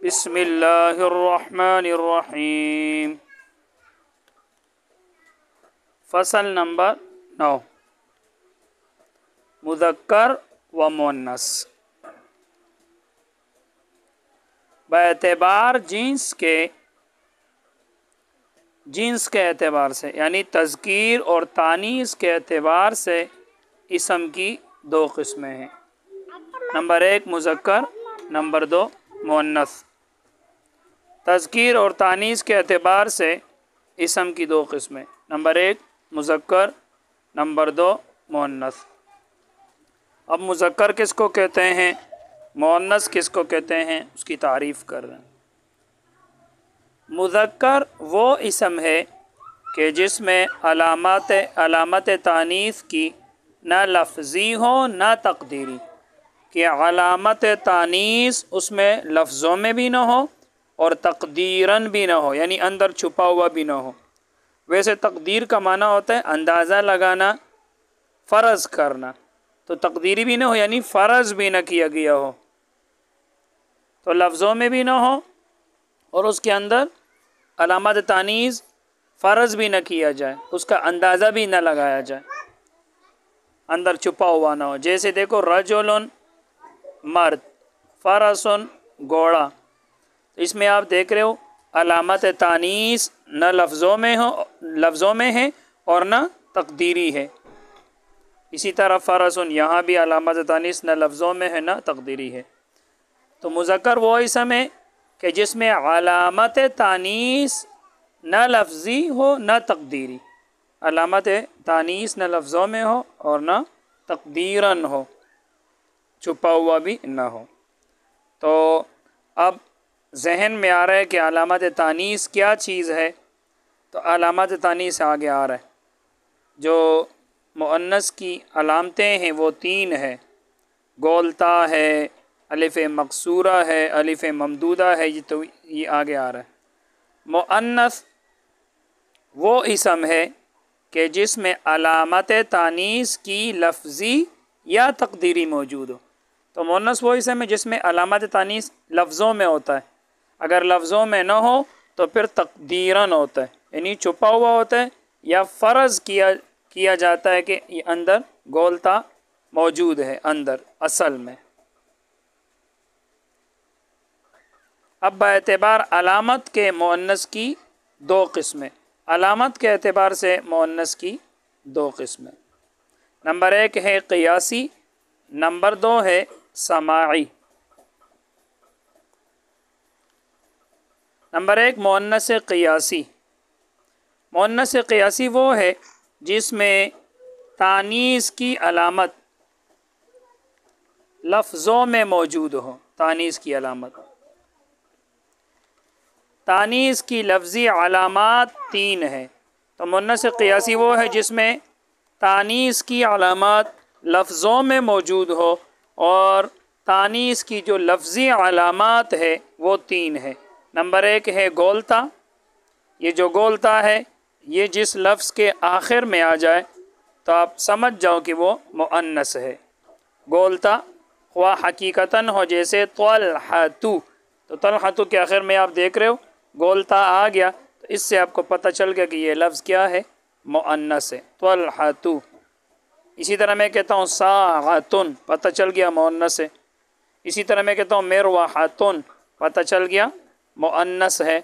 بسم اللہ الرحمن الرحیم۔ فصل نمبر 9، مذکر و مؤنث۔ باعتبار جنس کے اعتبار سے، یعنی تذکیر اور تانیث کے اعتبار سے اسم کی دو قسمیں ہیں۔ نمبر 1 مذکر، نمبر 2 مؤنث۔ تذکیر اور تانیث کے اعتبار سے اسم کی دو قسمیں، نمبر 1 مذکر، نمبر 2 مؤنث۔ اب مذکر کس کو کہتے ہیں، مؤنث کس کو کہتے ہیں، اس کی تعریف کر رہے ہیں۔ مذکر وہ اسم ہے کہ جس میں علامت تانیث کی نہ لفظی ہو نہ تقدیری، کہ علامت تانیث اس میں لفظوں میں بھی نہ ہو اور تقدیراً بھی نہ ہو، یعنی اندر چھپا ہوا بھی نہ ہو۔ ویسے تقدیر کا معنی ہوتا ہے اندازہ لگانا، فرض کرنا، تو تقدیری بھی نہ ہو یعنی فرض بھی نہ کیا گیا ہو، تو لفظوں میں بھی نہ ہو اور اس کے اندر علامت تانیث فرض بھی نہ کیا جائے، اس کا اندازہ بھی نہ لگایا جائے، اندر چھپا ہوا نہ ہو۔ جیسے دیکھو رجل مرد، فرسن گھوڑا، اس میں آپ دیکھ رہے ہو علامت تانیث نہ لفظوں میں ہے اور نہ تقدیری ہے۔ اسی طرح فرسن، یہاں بھی علامت تانیث نہ لفظوں میں ہے نہ تقدیری ہے۔ تو مذکر وہ اسم ہے کہ جس میں علامت تانیث نہ لفظی ہو نہ تقدیری، علامت تانیث نہ لفظوں میں ہو اور نہ تقدیراً ہو، چھپا ہوا بھی نہ ہو۔ تو اب ذہن میں آ رہا ہے کہ علامت تانیث کیا چیز ہے، تو علامت تانیث آگے آ رہا ہے۔ جو مؤنث کی علامتیں ہیں وہ 3 ہیں، گولتا ہے، الف مقصورہ ہے، الف ممدودہ ہے، تو یہ آگے آ رہا ہے۔ مؤنث وہ اسم ہے کہ جس میں علامت تانیث کی لفظی یا تقدیری موجود ہو۔ تو مؤنث وہ اسم ہے جس میں علامت تانیث لفظوں میں ہوتا ہے، اگر لفظوں میں نہ ہو تو پھر تقدیراً ہوتا ہے، یعنی چھپا ہوا ہوتا ہے یا فرض کیا جاتا ہے کہ یہ اندر گولتا موجود ہے، اندر اصل میں۔ اب باعتبار علامت کے مؤنث کی 2 قسمیں، علامت کے اعتبار سے مؤنث کی 2 قسمیں، نمبر 1 ہے قیاسی، نمبر 2 ہے سماعی۔ نمبر 1 مؤنث قیاسی۔ مؤنث قیاسی وہ ہے جس میں تانیث کی علامت لفظوں میں موجود ہو۔ تانیث کی علامت، تانیث کی لفظی علامات 3 ہیں، تو مؤنث قیاسی وہ ہے جس میں تانیث کی علامات لفظوں میں موجود ہو اور تانیث کی جو لفظی علامات ہے وہ 3 ہیں۔ نمبر 1 ہے گولتا، یہ جو گولتا ہے یہ جس لفظ کے آخر میں آ جائے تو آپ سمجھ جاؤ کہ وہ مؤنث ہے۔ گولتا خواہ حقیقتاً ہو، جیسے طلحتو، تو طلحتو کے آخر میں آپ دیکھ رہے ہو گولتا آ گیا، تو اس سے آپ کو پتہ چل گیا کہ یہ لفظ کیا ہے، مؤنث ہے، طلحتو۔ اسی طرح میں کہتا ہوں ساعتن، پتہ چل گیا مؤنث ہے۔ اسی طرح میں کہتا ہوں مروحتن، پتہ چل گیا مؤنث ہے۔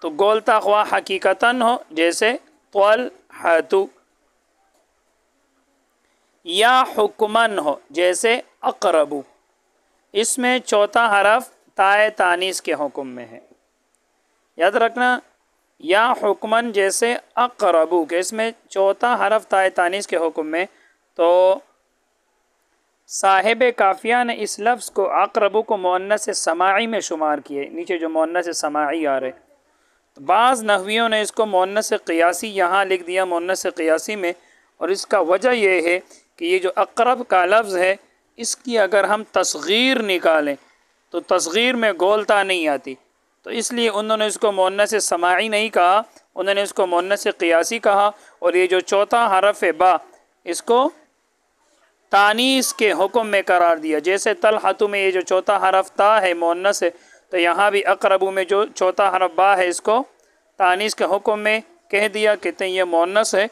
تو گولتا خواہ حقیقتاً ہو جیسے طلحتو، یا حکمن ہو جیسے اقربو، اس میں چوتھا حرف تائے تانیث کے حکم میں ہے، یاد رکھنا، یا حکمن جیسے اقربو کہ اس میں چوتھا حرف تائے تانیث کے حکم میں، تو صاحب کافیہ نے اس لفظ کو اقربو کو مؤنث سماعی میں شمار کیے، نیچے جو مؤنث سماعی آ رہے، بعض نحویوں نے اس کو مؤنث قیاسی یہاں لکھ دیا مؤنث قیاسی میں، اور اس کا وجہ یہ ہے کہ یہ جو اقرب کا لفظ ہے اس کی اگر ہم تصغیر نکالیں تو تصغیر میں گولتا نہیں آتی، تو اس لیے انہوں نے اس کو مؤنث سماعی نہیں کہا، انہوں نے اس کو مؤنث قیاسی کہا، اور یہ جو چوتھا حرف ہے با، اس کو تانیث کے حکم میں قرار دیا. جیسے طلحۃ میں یہ جو چوتھا حرف تا ہے مؤنث ہے، تو یہاں بھی اقرب میں جو چوتھا حرف با ہے اس کو تانیث کے حکم میں کہہ دیا، کہتے ہیں یہ مؤنث ہے.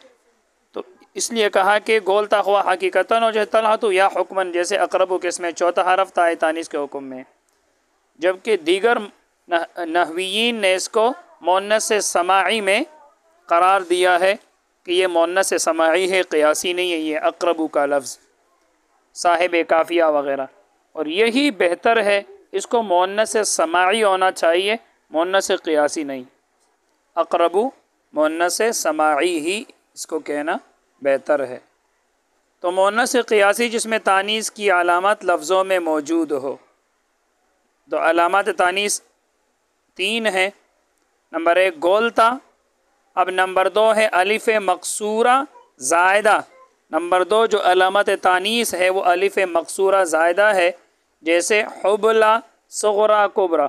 تو اس لیے کہا کہ گولتا ہوا حقیقتاً ہو جیسے طلحۃ یا حکماً، جیسے اقرب کے اس میں چوتھا حرف تا ہے تانیث کے حکم میں. جبکہ دیگر نحویین نے اس کو مؤنث سماعی میں قرار دیا ہے کہ یہ مؤنث سماعی ہے، قیاسی نہیں ہے. یہ اقرب کا لفظ صاحب کافیہ وغیرہ، اور یہی بہتر ہے، اس کو مؤنث سماعی ہونا چاہیے، مؤنث قیاسی نہیں. اقرب مؤنث سماعی ہی اس کو کہنا بہتر ہے. تو مؤنث قیاسی جس میں تانیث کی علامت لفظوں میں موجود ہو. تو علامات تانیث 3 ہیں. نمبر 1 گولتا. اب نمبر 2 ہے الف مقصورہ زائدہ. نمبر 2 جو علامت تانیث ہے وہ الف مقصورہ زائدہ ہے، جیسے حبلہ صغرا کبرا.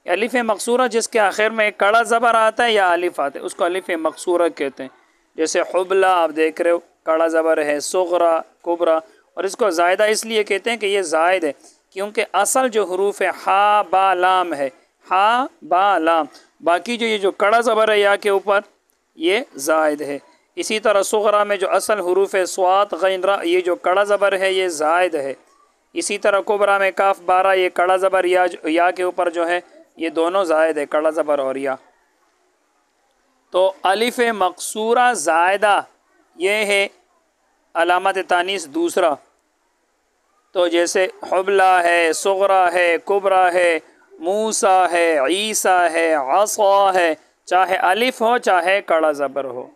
الف مقصورہ جس کے آخر میں کڑا زبر آتا ہے یا الف آتا ہے اس کو الف مقصورہ کہتے ہیں. جیسے حبلہ آپ دیکھ رہے ہو کڑا زبر ہے، صغرا کبرا. اور اس کو زائدہ اس لیے کہتے ہیں کہ یہ زائد ہے، کیونکہ اصل جو حروف ہے ہا با لام ہے، ہا با لام. باقی جو یہ جو کڑا زبر ہے یا کے اوپر یہ زائد ہے. اسی طرح صغرا میں جو اصل حروف ہے صاد غین را، یہ جو کڑا زبر ہے یہ زائد ہے. اسی طرح کبرا میں کاف بارہ، یہ کڑا زبر یا کے اوپر جو ہے یہ دونوں زائد ہے، کڑا زبر اور یا. تو الف مقصورہ زائدہ یہ ہے علامت تانیث دوسرا. تو جیسے حبلہ ہے، صغرا ہے، کبرا ہے، موسیٰ ہے، عیسیٰ ہے، عصا ہے، چاہے الف ہو چاہے کڑا زبر ہو.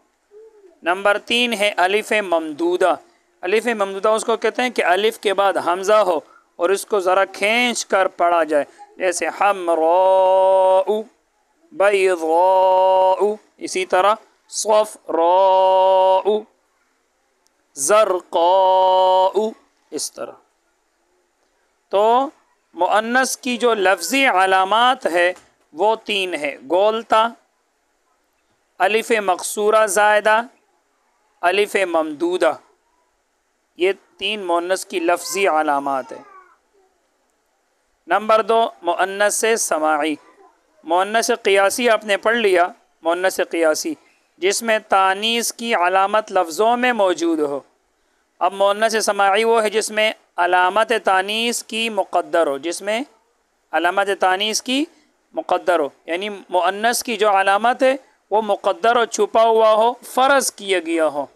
نمبر 3 ہے الف ممدودہ. الف ممدودہ اس کو کہتے ہیں کہ الف کے بعد حمزہ ہو اور اس کو ذرا کھینچ کر پڑھا جائے، جیسے حمراء، بیضاء. اسی طرح صفراء، زرقاء، اس طرح. تو مؤنث کی جو لفظی علامات ہے وہ 3 ہے: گولتا، الف مقصورہ زائدہ، الف ممدودہ. یہ 3 مؤنث کی لفظی علامات ہیں. نمبر 2 مؤنث سماعی. مؤنث قیاسی آپ نے پڑھ لیا. مؤنث قیاسی جس میں تانیث کی علامت لفظوں میں موجود ہو. اب مؤنث سماعی وہ ہے جس میں علامت تانیث کی مقدر ہو، جس میں علامت تانیث کی مقدر ہو، یعنی مؤنث کی جو علامت ہے وہ مقدر اور چھپا ہوا ہو، فرض کیا گیا ہو.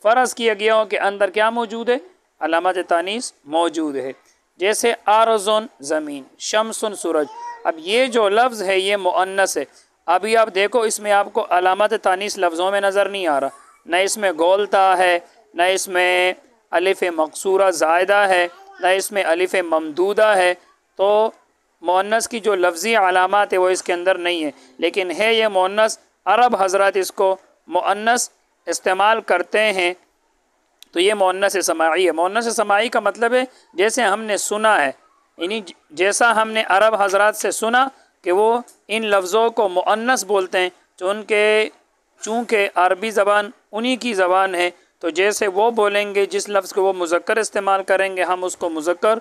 فرض کیا گیا ہو کہ اندر کیا موجود ہے؟ علامت تانیث موجود ہے. جیسے ارضن زمین، شمسن سورج. اب یہ جو لفظ ہے یہ مؤنث ہے. ابھی آپ دیکھو اس میں آپ کو علامت تانیث لفظوں میں نظر نہیں آ رہا، نہ اس میں گولتا ہے، نہ اس میں الف مقصورہ زائدہ ہے، نہ اس میں الف ممدودہ ہے. تو مؤنث کی جو لفظی علامات ہے وہ اس کے اندر نہیں ہے، لیکن ہے یہ مؤنث. عرب حضرات اس کو مؤنث استعمال کرتے ہیں. تو یہ مؤنث سماعی ہے. مؤنث سماعی کا مطلب ہے جیسے ہم نے سنا ہے، یعنی جیسا ہم نے عرب حضرات سے سنا کہ وہ ان لفظوں کو مؤنث بولتے ہیں، چونکہ عربی زبان انہی کی زبان ہے، تو جیسے وہ بولیں گے جس لفظ کو وہ مذکر استعمال کریں گے ہم اس کو مذکر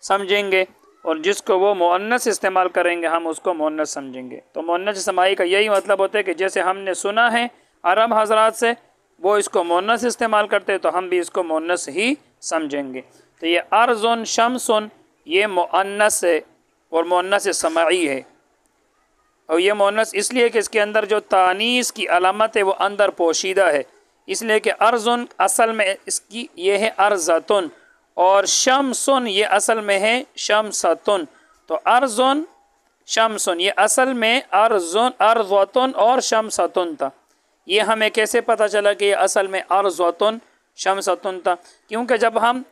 سمجھیں گے، اور جس کو وہ مؤنث استعمال کریں گے ہم اس کو مؤنث سمجھیں گے. تو مؤنث سماعی کا یہی مطلب ہوتا ہے کہ جیسے ہم نے سنا ہے عرب حضرات سے، وہ اس کو مؤنث استعمال کرتے تو ہم بھی اس کو مؤنث ہی سمجھیں گے. تو یہ ارضن شمسن یہ مؤنث ہے اور مؤنث سماعی ہے. اور یہ مؤنث اس لیے کہ اس کے اندر جو تانیث کی علامت ہے وہ اندر پوشیدہ ہے، اس لیے کہ ارضن اصل میں اس کی یہ ہے ارضتن، اور شمسن یہ اصل میں ہے شمستن. تو ارضن شمسن یہ اصل میں ارضتن اور شمستن تھا. یہ ہمیں کیسے پتہ چلا کہ یہ اصل میں ارضتن شمستن تھا؟ کیونکہ جب ہم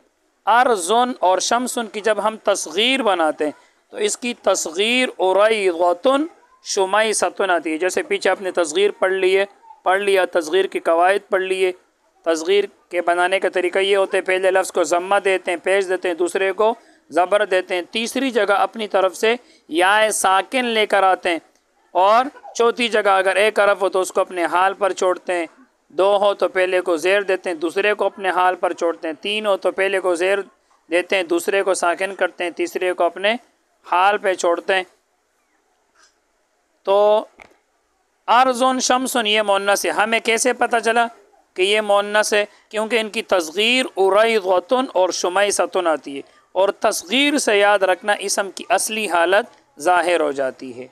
ارضن اور شمسن کی جب ہم تصغیر بناتے ہیں تو اس کی تصغیر اریضتن شمیستن آتی ہے. جیسے پیچھے آپ نے تصغیر پڑھ لیا تصغیر کی قواعد پڑھ لیے. تصغیر کے بنانے کا طریقہ یہ ہوتا ہے پہلے لفظ کو ضمہ دیتے ہیں، پیش دیتے ہیں، دوسرے کو زبر دیتے ہیں، تیسری جگہ اپنی طرف سے یا ساکن لے کر آتے ہیں، اور چوتھی جگہ اگر ایک حرف ہو تو اس کو اپنے حال پر چھوڑتے ہیں، دو ہو تو پہلے کو زیر دیتے ہیں، دوسرے کو اپنے حال پر چھوڑتے ہیں، تین ہو تو پہلے کو زیر دیتے ہیں، دوسرے کو ساکن کرتے ہیں، تیسرے کو اپنے حال پہ چھوڑتے ہیں۔ تو ارضن شمسن یہ مؤنث ہے، ہمیں کیسے پتہ چلا کہ یہ مؤنث ہے؟ کیونکہ ان کی تصغیر اریضۃ اور شمیسۃ آتی ہے، اور تصغیر سے یاد رکھنا اسم کی اصلی حالت ظاہر ہو جاتی ہے۔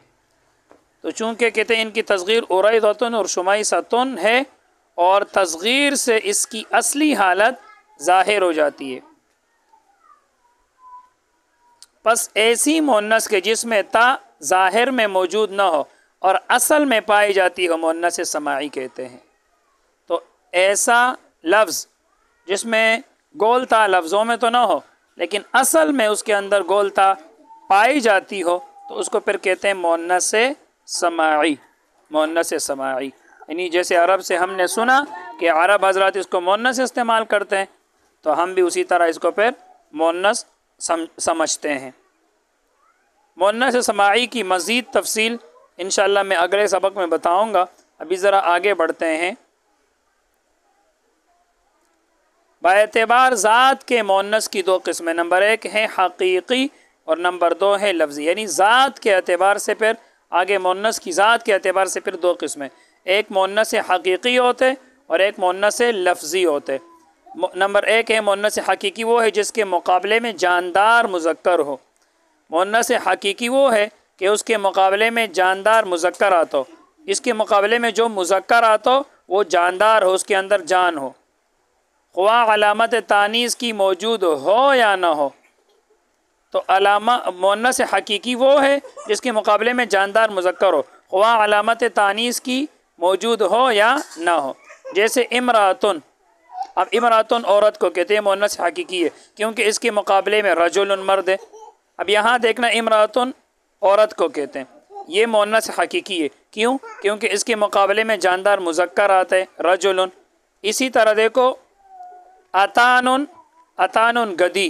تو چونکہ کہتے ہیں ان کی تصغیر اریضۃ اور شمیسۃ ہے، اور تصغیر سے اس کی اصلی حالت ظاہر ہو جاتی ہے، پس ایسی مؤنث کے جس میں تا ظاہر میں موجود نہ ہو اور اصل میں پائی جاتی ہو مؤنث سماعی کہتے ہیں۔ تو ایسا لفظ جس میں گول تا لفظوں میں تو نہ ہو لیکن اصل میں اس کے اندر گول تا پائی جاتی ہو تو اس کو پھر کہتے ہیں مؤنث سماعی۔ مؤنث سماعی یعنی جیسے عرب سے ہم نے سنا کہ عرب حضرات اس کو مؤنث استعمال کرتے ہیں، تو ہم بھی اسی طرح اس کو پھر مؤنث سمجھتے ہیں۔ مؤنث سماعی کی مزید تفصیل انشاءاللہ میں اگلے سبق میں بتاؤں گا، ابھی ذرا آگے بڑھتے ہیں۔ باعتبار ذات کے مؤنث کی دو قسمیں، نمبر ایک ہے حقیقی اور نمبر دو ہے لفظی، یعنی ذات کے اعتبار سے پھر آگے مؤنث کی ذات کے اعتبار سے پھر دو قسمیں، ایک مؤنث حقیقی ہوتے اور ایک مؤنث لفظی ہوتے۔ نمبر ایک ہے مؤنث حقیقی، وہ ہے جس کے مقابلے میں جاندار مذکر ہو۔ مؤنث حقیقی وہ ہے کہ اس کے مقابلے میں جاندار مذکر آتا ہو، اس کے مقابلے میں جو مذکر آتا ہو وہ جاندار ہو، اس کے اندر جان ہو، خواہ علامت تانیث کی موجود ہو یا نہ ہو۔ تو علامہ مؤنث حقیقی وہ ہے جس کے مقابلے میں جاندار مذکر ہو، خواہ علامت تانیث کی موجود ہو یا نہ ہو۔ جیسے امراتن، اب امراتن عورت کو کہتے ہیں مؤنث حقیقی ہے کیونکہ اس کے مقابلے میں رجل مرد ہے۔ اب یہاں دیکھنا امراتن عورت کو کہتے ہیں، یہ مؤنث حقیقی ہے، کیوں؟ کیونکہ اس کے مقابلے میں جاندار مذکر آتا ہے رجل۔ اسی طرح دیکھو اتان گدی،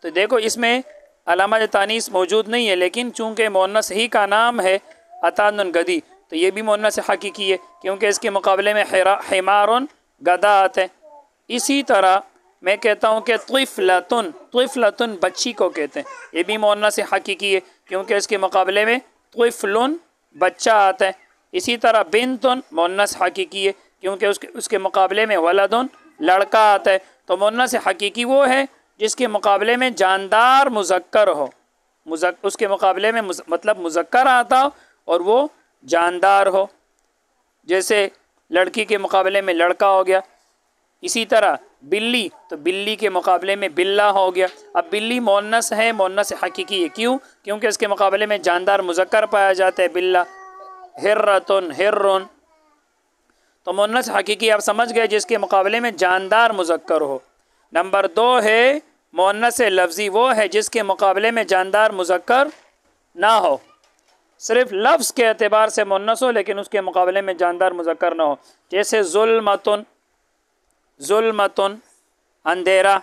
تو دیکھو اس میں علامت تانیث موجود نہیں ہے، لیکن چونکہ مؤنث ہی کا نام ہے اتان گدی تو یہ بھی مؤنث حقیقی ہے کیونکہ اس کے مقابلے میں حمار گدا آتا ہے۔ اسی طرح میں کہتا ہوں کہ طفلتن بچی کو کہتے ہیں، یہ بھی مؤنث حقیقی ہے کیونکہ اس کے مقابلے میں طفلن بچہ آتا ہے۔ اسی طرح بنتن مؤنث حقیقی ہے کیونکہ اس کے مقابلے میں ولدن لڑکا آتا ہے۔ تو مؤنث حقیقی وہ ہے جس کے مقابلے میں جاندار مذکر ہو، اس کے مقابلے میں مطلب مذکر آتا ہو اور وہ جاندار ہو، جیسے لڑکی کے مقابلے میں لڑکا ہو گیا۔ اسی طرح بلی، تو بلی کے مقابلے میں بلا ہو گیا۔ اب بلی مؤنث ہے، مؤنث حقیقی ہے، کیوں؟ کیونکہ اس کے مقابلے میں جاندار مذکر پایا جاتا ہے بلا۔ ہرتن ہرن، تو مؤنث حقیقی آپ سمجھ گئے جس کے مقابلے میں جاندار مذکر ہو۔ نمبر دو ہے مؤنث لفظی، وہ ہے جس کے مقابلے میں جاندار مذکر نہ ہو، صرف لفظ کے اعتبار سے مؤنث ہو لیکن اس کے مقابلے میں جاندار مذکر نہ ہو۔ جیسے ظلمتن اندھیرا،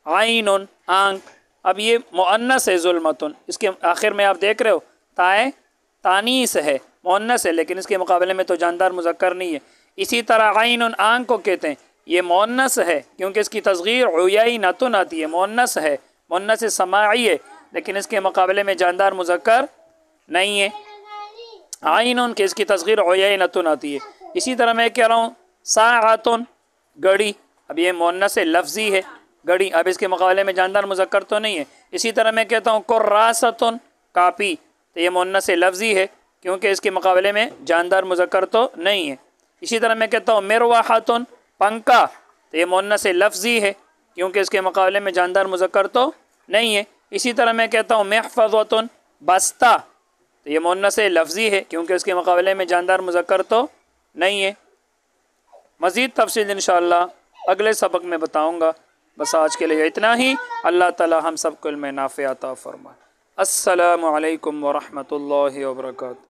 عین آنکھ، اب یہ مؤنث ہے ظلمتن، اس کے آخر میں آپ دیکھ رہے ہو تائے تانیث ہے، مؤنث ہے لیکن اس کے مقابلے میں تو جاندار مذکر نہیں ہے۔ اسی طرح عین آنکھ کو کہتے ہیں، یہ مؤنث ہے کیونکہ اس کی تصغیر عینۃ آتی ہے، مؤنث ہے، مؤنث سماعی ہے لیکن اس کے مقابلے میں جاندار مذکر نہیں ہے۔ عین کہ اس کی تصغیر عینۃ آتی ہے۔ اسی طرح میں کہہ رہا ہوں ساعۃ گھڑی، اب یہ مؤنث لفظی ہے گھڑی، اب اس کے مقابلے میں جاندار مذکر تو نہیں ہے۔ اسی طرح میں کہتا ہوں کراست کاپی، تو یہ مؤنث لفظی ہے کیونکہ اس کے مقابلے میں جاندار مذکر تو نہیں ہے۔ اسی طرح میں کہتا ہوں مروحۃ پنکھا، تو یہ مؤنث لفظی ہے کیونکہ اس کے مقابلے میں جاندار مذکر تو نہیں ہے۔ اسی طرح میں کہتا ہوں محفظۃ بستہ، تو یہ مؤنث لفظی ہے کیونکہ اس کے مقابلے میں جاندار مذکر تو نہیں ہے۔ مزید تفصیل انشاءاللہ اگلے سبق میں بتاؤں گا۔ بس آج کے لیے اتنا ہی۔ اللہ تعالی ہم سب کو علم نافع عطا فرمائے۔ السلام علیکم ورحمۃ اللہ وبرکاتہ۔